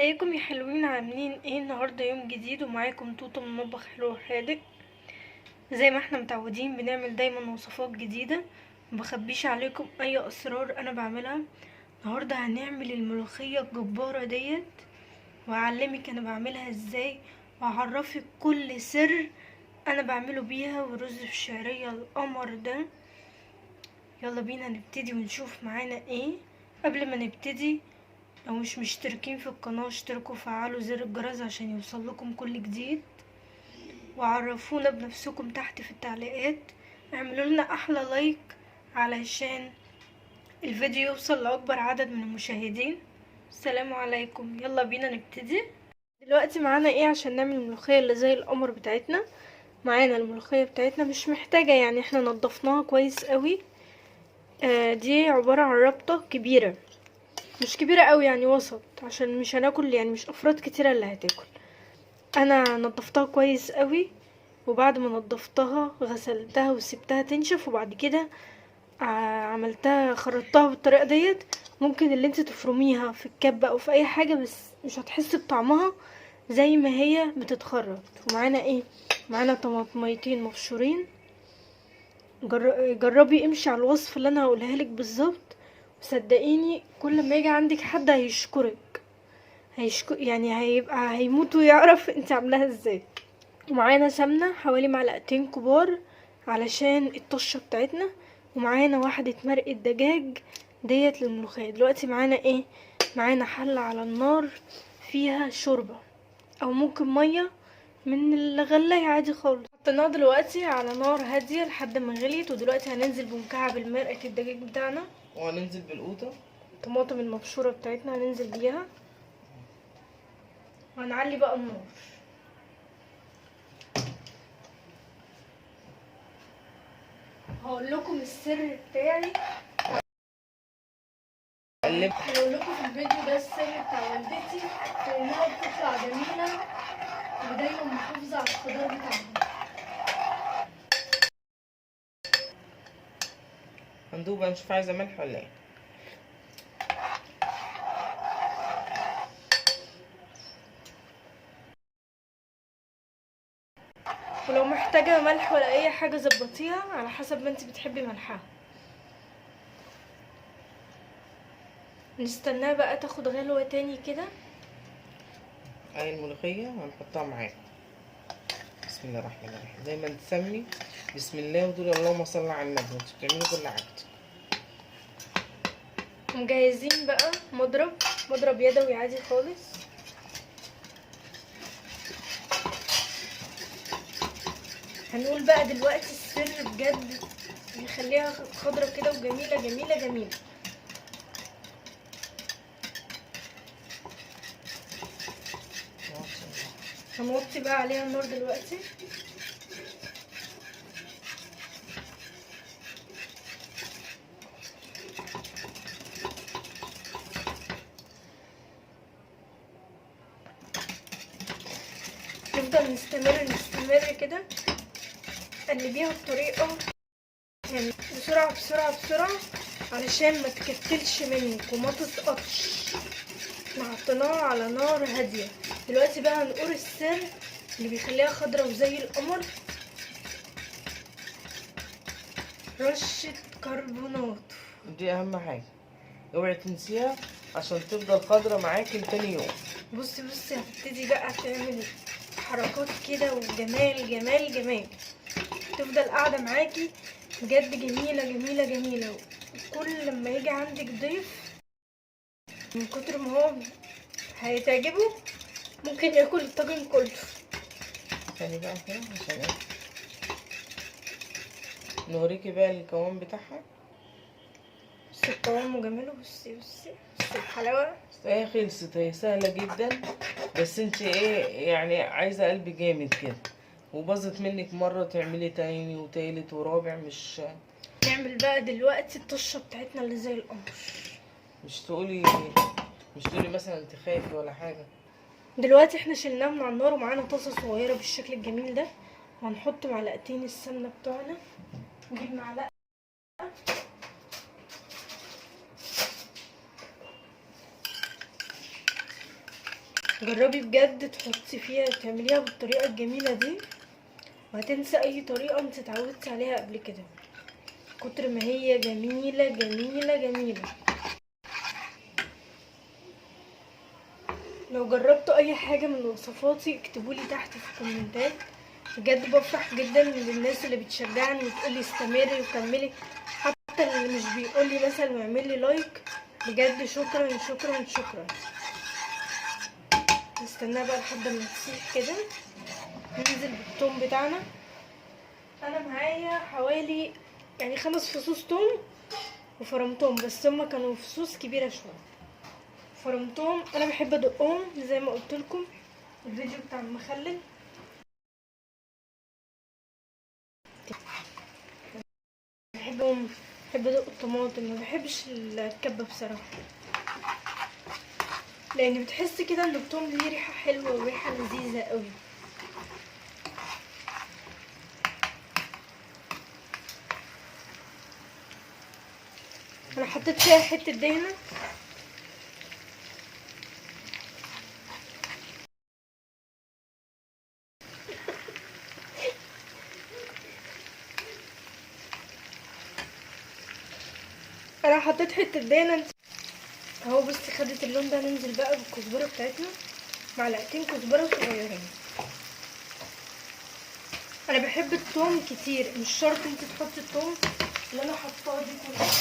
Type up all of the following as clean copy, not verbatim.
ازيكم يا حلوين؟ عاملين ايه؟ النهارده يوم جديد ومعاكم توته من مطبخ حلو وحادق. زي ما احنا متعودين بنعمل دايما وصفات جديده، مبخبيش عليكم اي اسرار انا بعملها. النهارده هنعمل الملوخيه الجباره ديت، وهعلمك انا بعملها ازاي، وهعرفك كل سر انا بعمله بيها، والرز بالشعريه القمر ده. يلا بينا نبتدي ونشوف معانا ايه. قبل ما نبتدي، لو مش مشتركين في القناة اشتركوا وفعلوا زر الجرس عشان يوصل لكم كل جديد، وعرفونا بنفسكم تحت في التعليقات. اعملوا لنا احلى لايك علشان الفيديو يوصل لاكبر عدد من المشاهدين. السلام عليكم، يلا بينا نبتدي. دلوقتي معانا ايه عشان نعمل الملوخية اللي زي القمر بتاعتنا؟ معانا الملوخية بتاعتنا مش محتاجة، يعني احنا نضفناها كويس قوي. دي عبارة عن ربطة كبيرة، مش كبيرة قوي يعني وسط، عشان مش هناكل، يعني مش افراد كتيرة اللي هتاكل. انا نضفتها كويس قوي، وبعد ما نضفتها غسلتها وسبتها تنشف، وبعد كده عملتها خرطتها بالطريقة ديت. ممكن اللي انت تفرميها في الكبة او في اي حاجة، بس مش هتحسي بطعمها زي ما هي بتتخرط. ومعانا ايه؟ معانا طماطميتين مبشورين. جربي امشي على الوصف اللي انا هقولها لك بالظبط، وصدقيني كل ما يجي عندك حد هيشكرك، يعني هيبقى هيموت ويعرف انت عاملاها ازاي. ومعانا سمنة حوالي معلقتين كبار علشان الطشة بتاعتنا. ومعانا واحدة مرقة دجاج ديت للملوخية. دلوقتي معانا ايه؟ معانا حلة على النار فيها شوربة، او ممكن مية من الغلاية عادي خالص. حطيناها دلوقتي على نار هادية لحد ما غليت، ودلوقتي هننزل بمكعب مرقة الدجاج بتاعنا، وهننزل بالقوطة الطماطم المبشورة بتاعتنا هننزل بيها، وهنعلي بقى النار. هقول لكم السر بتاعي، هقول لكم في الفيديو ده السر بتاع والدتي في انها بتطلع جميله ودايما محافظه على الخضار بتاعها. هندوب نشوف عايزة ملح ولا ايه. ولو محتاجه ملح ولا اي حاجه ظبطيها على حسب ما انت بتحبي ملحها. نستناها بقى تاخد غلوه تاني كده. اهي الملوخية هنحطها معاها. بسم الله الرحمن الرحيم. دايما تسمي بسم الله وتقولي اللهم صل على النبي وانت بتعملي كل حاجتك. مجهزين بقى مضرب يدوي عادي خالص. هنقول بقى دلوقتي السر بجد بيخليها خضرة كده وجميلة جميلة جميلة. هنوطي بقى عليها النار دلوقتي. نفضل نستمر كده، قلبيها بطريقة يعني بسرعة علشان ما تكتلش منك وما تسقطش. احنا حطيناها على نار هادية. دلوقتي بقى هنقول السر اللي بيخليها خضرة وزي القمر: رشة كربونات. دي اهم حاجة، اوعي تنسيها عشان تفضل خضرة معاكي لتاني يوم. بصي هتبتدي بقى تعمل حركات كده وجمال جمال جمال، تفضل قاعدة معاكي بجد جميلة. وكل لما يجي عندك ضيف من كتر ما هو هيتعجبه ممكن ياكل الطاجن كله. تاني بقى كده عشان ايه نوريكي بقى القوام بتاعها. بصي القوام وجماله، بصي الحلاوة. هي خلصت، هي سهلة جدا، بس انت ايه يعني عايزة قلب جامد كده، وباظت منك مرة تعملي تاني وتالت ورابع. نعمل بقى دلوقتي الطشة بتاعتنا اللي زي القمر. مش تقولي مثلا انت خايفة ولا حاجة. دلوقتي احنا شلناه من على النار، ومعانا طاسة صغيرة بالشكل الجميل ده، وهنحط معلقتين السمنة بتوعنا. نجيب معلقة جربي بجد تحطي فيها تعمليها بالطريقه الجميله دي، وهتنسى اي طريقه انت اتعودتي عليها قبل كده، كتر ما هي جميله جميله جميله. لو جربتوا اي حاجه من وصفاتي اكتبولي تحت في الكومنتات، بجد بفرح جدا للناس اللي بتشجعني وتقولي استمري وكملي، حتى اللي مش بيقولي مثلا واعملي لايك، بجد شكرا شكرا شكرا. نستناها بقى لحد ما تسيح كده، ننزل بالثوم بتاعنا. انا معايا حوالي يعني 5 فصوص توم وفرمتهم، بس هما كانوا فصوص كبيره شويه. فرمتهم انا بحب ادقهم زي ما قلت لكم الفيديو بتاع المخلل. بحب ادق الطماطم، ما بحبش الكبه بصراحه، لان بتحس كده ان الثوم ليه ريحه حلوه وريحه لذيذه قوي. انا حطيت فيها حته دهنه، انا حطيت حته دهنه اهو. بس خدت اللون ده. ننزل بقى بالكزبره بتاعتنا، معلقتين كزبره صغيرين. انا بحب الثوم كتير، مش شرط انت تحطي الثوم اللي انا حطاه دي كلها،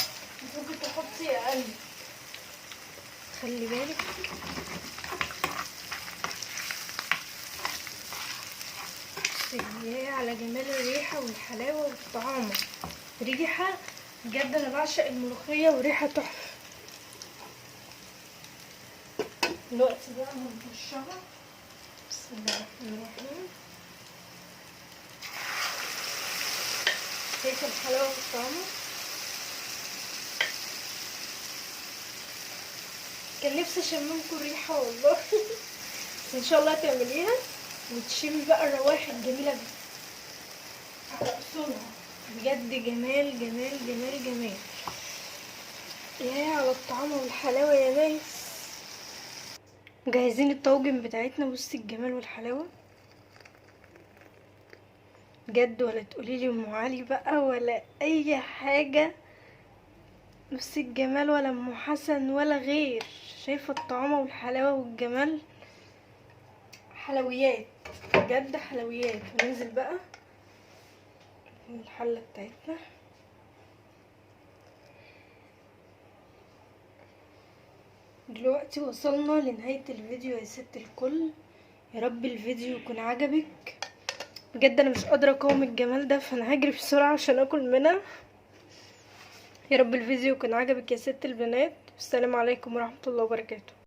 ممكن تحطي اقل، خلي بالك. يا على جمال الريحه والحلاوه والطعام، ريحه بجد. انا بعشق الملوخيه وريحه تحفه. دلوقتي بقى هنرشها. بسم الله الرحمن الرحيم. شايفه الحلاوه والطعم؟ كان نفسي اشممكم الريحه والله. ان شاء الله تعمليها وتشمي بقى الروائح الجميله دي على اصولها، بجد جمال جمال جمال جمال. يا على الطعام والحلاوه يا ناس. مجهزين الطواجن بتاعتنا، بصي الجمال والحلاوه بجد. ولا تقوليلي ام علي بقى ولا اي حاجه، بصي الجمال، ولا ام حسن ولا غير. شايفه الطعامه والحلاوه والجمال، حلويات بجد حلويات. وننزل بقى الحله بتاعتنا. دلوقتي وصلنا لنهايه الفيديو يا ست الكل. يا رب الفيديو يكون عجبك، بجد انا مش قادره اقاوم الجمال ده، فانا هجري بسرعه عشان اكل منها. يا رب الفيديو يكون عجبك يا ست البنات، والسلام عليكم ورحمه الله وبركاته.